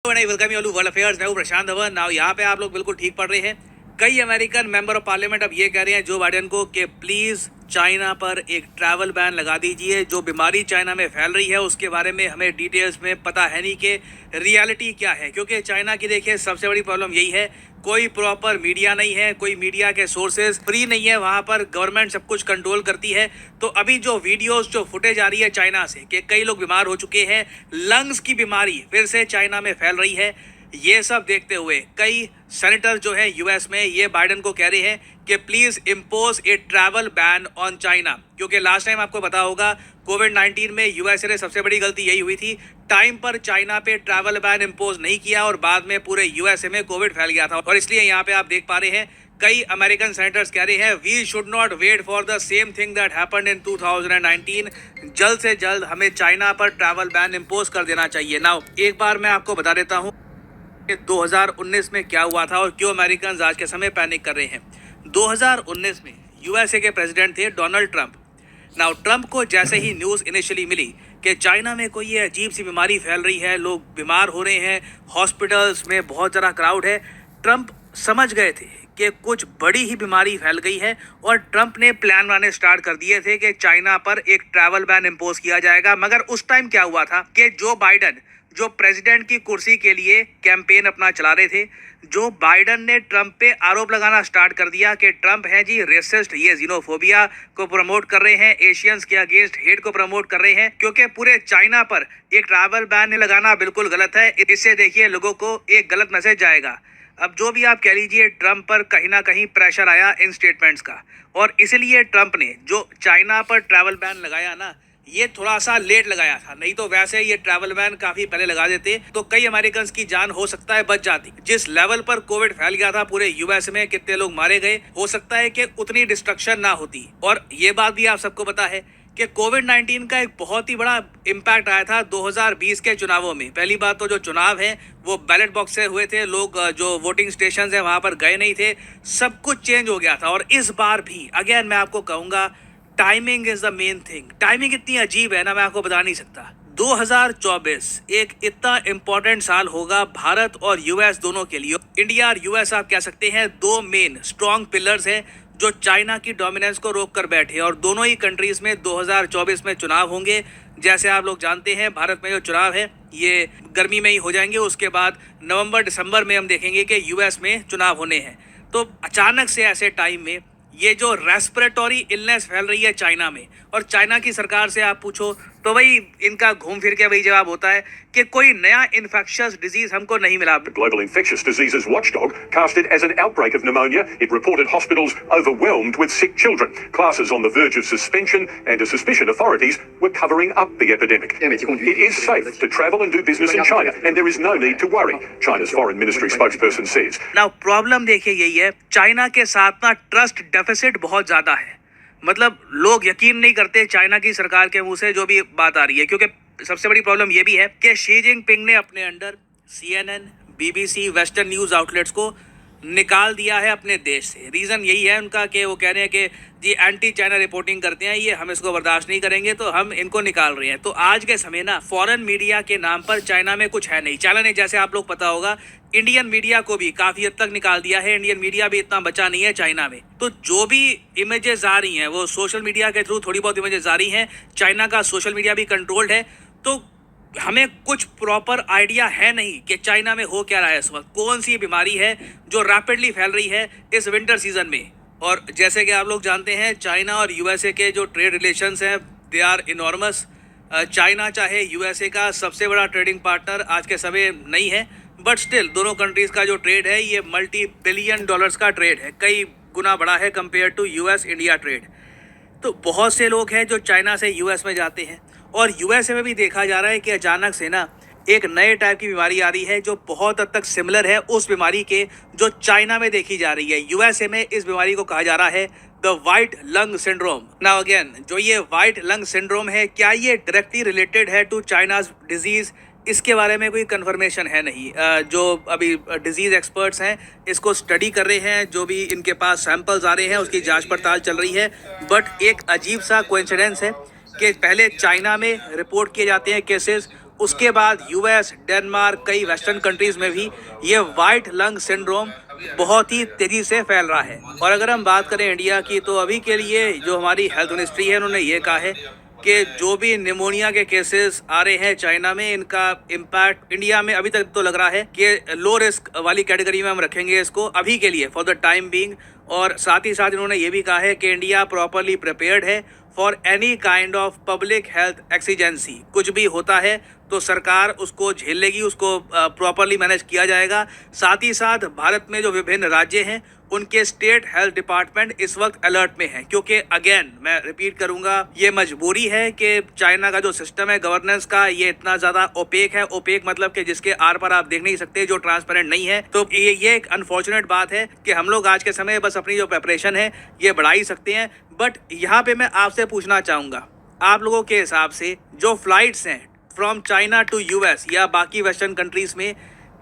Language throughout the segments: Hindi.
Welcome you world affairs. मैं हूं प्रशांत धवन। नाउ यहाँ पे आप लोग बिल्कुल ठीक पढ़ रहे हैं। कई अमेरिकन मेंबर ऑफ पार्लियामेंट अब ये कह रहे हैं जो बाइडेन को कि प्लीज चाइना पर एक ट्रैवल बैन लगा दीजिए। जो बीमारी चाइना में फैल रही है उसके बारे में हमें डिटेल्स में पता है नहीं कि रियलिटी क्या है, क्योंकि चाइना की देखिए सबसे बड़ी प्रॉब्लम यही है, कोई प्रॉपर मीडिया नहीं है, कोई मीडिया के सोर्सेज फ्री नहीं है, वहाँ पर गवर्नमेंट सब कुछ कंट्रोल करती है। तो अभी जो वीडियोस जो फुटेज आ रही है चाइना से कि कई लोग बीमार हो चुके हैं, लंग्स की बीमारी फिर से चाइना में फैल रही है, ये सब देखते हुए कई सेनेटर जो है यूएस में ये बाइडेन को कह रहे हैं कि please impose A travel ban on China. क्योंकि लास्ट टाइम आपको पता होगा कोविड-19 में यूएसए ने सबसे बड़ी गलती यही हुई थी, टाइम पर चाइना पे ट्रैवल बैन इम्पोज नहीं किया और बाद में पूरे यूएसए में कोविड फैल गया था। और इसलिए यहाँ पे आप देख पा रहे हैं कई अमेरिकन सेनेटर्स कह रहे हैं we should not wait for the same thing that happened in 2019। जल्द से जल्द हमें चाइना पर ट्रैवल बैन इम्पोज कर देना चाहिए। नाउ एक बार मैं आपको बता देता हूँ 2019 में क्या हुआ था और क्यों अमेरिकन आज के समय पैनिक कर रहे हैं। 2019 में यूएसए के प्रेसिडेंट थे डोनाल्ड ट्रंप। नाउ ट्रंप को जैसे ही न्यूज़ इनिशियली मिली कि चाइना में कोई ये अजीब सी बीमारी फैल रही है, लोग बीमार हो रहे हैं, हॉस्पिटल्स में बहुत ज़्यादा क्राउड है, ट्रंप समझ गए थे कि कुछ बड़ी ही बीमारी फैल गई है और ट्रंप ने प्लान बनाने स्टार्ट कर दिए थे कि चाइना पर एक ट्रैवल बैन इम्पोज किया जाएगा। मगर उस टाइम क्या हुआ था कि जो बाइडेन जो प्रेसिडेंट की कुर्सी के लिए कैंपेन अपना चला रहे थे, जो बाइडेन ने ट्रंप पे आरोप लगाना स्टार्ट कर दिया कि ट्रंप है जी रेसिस्ट, ये जीनोफोबिया को प्रमोट कर रहे हैं, एशियंस के अगेंस्ट हेट को प्रमोट कर रहे हैं, क्योंकि पूरे चाइना पर एक ट्रैवल बैन लगाना बिल्कुल गलत है। इससे देखिए लोगों को एक गलत मैसेज जाएगा। अब जो भी आप कह लीजिए, ट्रंप पर कहीं ना कहीं प्रेशर आया इन स्टेटमेंट्स का और इसलिए ट्रंप ने जो चाइना पर ट्रैवल बैन लगाया ना, ये थोड़ा सा लेट लगाया था, नहीं तो वैसे ये ट्रैवल बैन काफी पहले लगा देते तो कई अमेरिकन की जान हो सकता है बच जाती। जिस लेवल पर कोविड फैल गया था पूरे यूएस में, कितने लोग मारे गए, हो सकता है कि उतनी डिस्ट्रक्शन ना होती। और ये बात भी आप सबको पता है कि कोविड-19 का एक बहुत ही बड़ा इम्पैक्ट आया था 2020 के चुनावों में। पहली बात तो जो चुनाव है वो बैलेट बॉक्स से हुए थे, लोग जो वोटिंग स्टेशन है वहां पर गए नहीं थे, सब कुछ चेंज हो गया था। और इस बार भी अगेन मैं आपको कहूंगा timing is the main thing. Timing इतनी अजीब है ना, मैं आपको बता नहीं सकता। 2024 एक इतना इम्पोर्टेंट साल होगा भारत और यूएस दोनों के लिए। इंडिया और यूएस आप कह सकते हैं दो मेन स्ट्रॉन्ग पिलर्स हैं जो चाइना की डोमिनेंस को रोक कर बैठे, और दोनों ही कंट्रीज में 2024 में चुनाव होंगे। जैसे आप लोग जानते हैं भारत में जो चुनाव है ये गर्मी में ही हो जाएंगे, उसके बाद नवंबर दिसंबर में हम देखेंगे कि यूएस में चुनाव होने हैं। तो अचानक से ऐसे टाइम में ये जो रेस्पिरेटरी इलनेस फैल रही है चाइना में, और चाइना की सरकार से आप पूछो तो भाई इनका घूम फिर के वही जवाब होता है कि कोई नया इन्फेक्शियस डिजीज हमको नहीं मिला। The Global Infectious Diseases Watchdog cast it as an outbreak of pneumonia. It reported hospitals overwhelmed with sick children, classes on the verge of suspension, and a suspicion authorities were covering up the epidemic. It is safe to travel and do business in China, and there is no need to worry, China's foreign ministry spokesperson says. Now problem देखिए यही है, चाइना के साथ ना ट्रस्ट डेफिसिट बहुत ज्यादा है। मतलब लोग यकीन नहीं करते चाइना की सरकार के मुंह से जो भी बात आ रही है, क्योंकि सबसे बड़ी प्रॉब्लम ये भी है कि शी जिनपिंग ने अपने under CNN, BBC, western news outlets को निकाल दिया है अपने देश से। रीज़न यही है उनका कि वो कह रहे हैं कि जी एंटी चाइना रिपोर्टिंग करते हैं, ये हम इसको बर्दाश्त नहीं करेंगे तो हम इनको निकाल रहे हैं। तो आज के समय ना फॉरेन मीडिया के नाम पर चाइना में कुछ है नहीं। चाइना ने, जैसे आप लोग पता होगा, इंडियन मीडिया को भी काफ़ी हद तक निकाल दिया है। इंडियन मीडिया भी इतना बचा नहीं है चाइना में। तो जो भी इमेजेस आ रही हैं वो सोशल मीडिया के थ्रू थोड़ी बहुत इमेजेस आ रही हैं। चाइना का सोशल मीडिया भी कंट्रोल्ड है, तो हमें कुछ प्रॉपर आइडिया है नहीं कि चाइना में हो क्या रहा है इस वक्त, कौन सी बीमारी है जो रैपिडली फैल रही है इस विंटर सीजन में। और जैसे कि आप लोग जानते हैं चाइना और यूएसए के जो ट्रेड रिलेशंस हैं दे आर इनॉर्मस। चाइना चाहे यूएसए का सबसे बड़ा ट्रेडिंग पार्टनर आज के समय नहीं है, बट स्टिल दोनों कंट्रीज़ का जो ट्रेड है ये मल्टी बिलियन डॉलर्स का ट्रेड है, कई गुना बड़ा है compare to US India trade. तो बहुत से लोग हैं जो चाइना से यूएस में जाते हैं, और यूएसए में भी देखा जा रहा है कि अचानक से ना एक नए टाइप की बीमारी आ रही है जो बहुत हद तक सिमिलर है उस बीमारी के जो चाइना में देखी जा रही है। यूएसए में इस बीमारी को कहा जा रहा है the white lung syndrome. Now again जो ये वाइट लंग सिंड्रोम है, क्या ये डायरेक्टली रिलेटेड है टू चाइनाज डिजीज, इसके बारे में कोई कंफर्मेशन है नहीं। जो अभी डिजीज एक्सपर्ट्स हैं इसको स्टडी कर रहे हैं, जो भी इनके पास सैंपल्स आ रहे हैं उसकी जांच पड़ताल चल रही है। बट एक अजीब सा कोइंसिडेंस है कि पहले चाइना में रिपोर्ट किए जाते हैं केसेस उसके बाद यूएस, डेनमार्क, कई वेस्टर्न कंट्रीज में भी ये वाइट लंग सिंड्रोम बहुत ही तेजी से फैल रहा है। और अगर हम बात करें इंडिया की, तो अभी के लिए जो हमारी हेल्थ मिनिस्ट्री है उन्होंने ये कहा है कि जो भी निमोनिया के केसेस आ रहे हैं चाइना में, इनका इम्पैक्ट इंडिया में अभी तक तो लग रहा है कि लो रिस्क वाली कैटेगरी में हम रखेंगे इसको अभी के लिए, फॉर द टाइम बीइंग। और साथ ही साथ इन्होंने ये भी कहा है कि इंडिया प्रॉपरली प्रिपेयर्ड है for any kind of public health exigency. कुछ भी होता है तो सरकार उसको झेल लेगी, उसको प्रॉपरली मैनेज किया जाएगा। साथ ही साथ भारत में जो विभिन्न राज्य हैं उनके स्टेट हेल्थ डिपार्टमेंट इस वक्त अलर्ट में हैं, क्योंकि अगेन मैं रिपीट करूंगा, ये मजबूरी है कि चाइना का जो सिस्टम है गवर्नेंस का, ये इतना ज़्यादा ओपेक है। ओपेक मतलब कि जिसके आर पर आप देख नहीं सकते, जो ट्रांसपेरेंट नहीं है। तो ये एक अनफॉर्चुनेट बात है कि हम लोग आज के समय बस अपनी जो प्रेपरेशन है ये बढ़ा ही सकते हैं। बट यहाँ पे मैं आपसे पूछना चाहूँगा, आप लोगों के हिसाब से जो फ्लाइट्स हैं फ्रॉम चाइना टू यूएस या बाकी वेस्टर्न कंट्रीज में,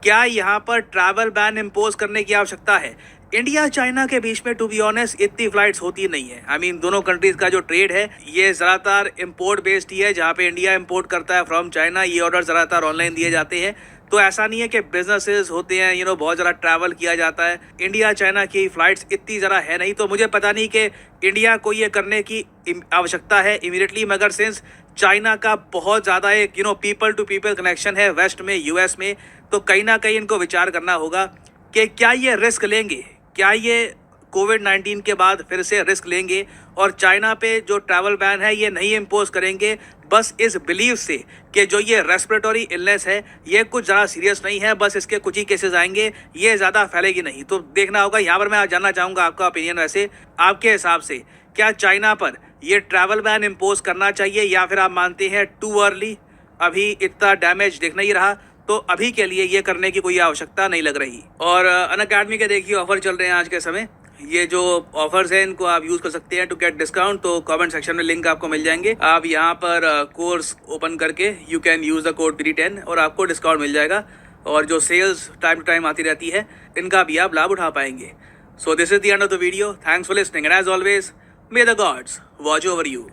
क्या यहाँ पर ट्रैवल बैन इम्पोज करने की आवश्यकता है? इंडिया चाइना के बीच में टू बी ऑनेस्ट इतनी फ्लाइट्स होती नहीं है। आई मीन दोनों कंट्रीज का जो ट्रेड है ये ज़्यादातर इम्पोर्ट बेस्ड ही है, जहाँ पे इंडिया इम्पोर्ट करता है फ्रॉम चाइना। ये ऑर्डर ज़्यादातर ऑनलाइन दिए जाते हैं, तो ऐसा नहीं है कि बिजनेसेस होते हैं, बहुत ज़्यादा ट्रैवल किया जाता है। इंडिया चाइना की फ़्लाइट्स इतनी ज़रा है नहीं, तो मुझे पता नहीं कि इंडिया को ये करने की आवश्यकता है इमीडिएटली, मगर सिंस चाइना का बहुत ज़्यादा एक पीपल टू पीपल कनेक्शन है वेस्ट में, यूएस में, तो कहीं ना कहीं इनको विचार करना होगा कि क्या ये रिस्क लेंगे, क्या ये कोविड-19 के बाद फिर से रिस्क लेंगे और चाइना पे जो ट्रैवल बैन है ये नहीं इम्पोज करेंगे, बस इस बिलीव से कि जो ये रेस्पिरेटरी इलनेस है ये कुछ ज़्यादा सीरियस नहीं है, बस इसके कुछ ही केसेस आएंगे, ये ज़्यादा फैलेगी नहीं। तो देखना होगा। यहाँ पर मैं जानना चाहूँगा आपका ओपिनियन, वैसे आपके हिसाब से क्या चाइना पर ये ट्रैवल बैन इम्पोज करना चाहिए, या फिर आप मानते हैं टू अर्ली, अभी इतना डैमेज दिख नहीं रहा, तो अभी के लिए ये करने की कोई आवश्यकता नहीं लग रही। और अनअकैडमी के देखिए ऑफर चल रहे हैं आज के समय। ये जो ऑफर्स हैं इनको आप यूज़ कर सकते हैं टू गेट डिस्काउंट। तो कमेंट सेक्शन में लिंक आपको मिल जाएंगे, आप यहाँ पर कोर्स ओपन करके you can use the code PD10 और आपको डिस्काउंट मिल जाएगा। और जो सेल्स टाइम टू टाइम आती रहती है इनका भी आप लाभ उठा पाएंगे। So this is the end of the video. Thanks for listening and as always may the gods watch over you.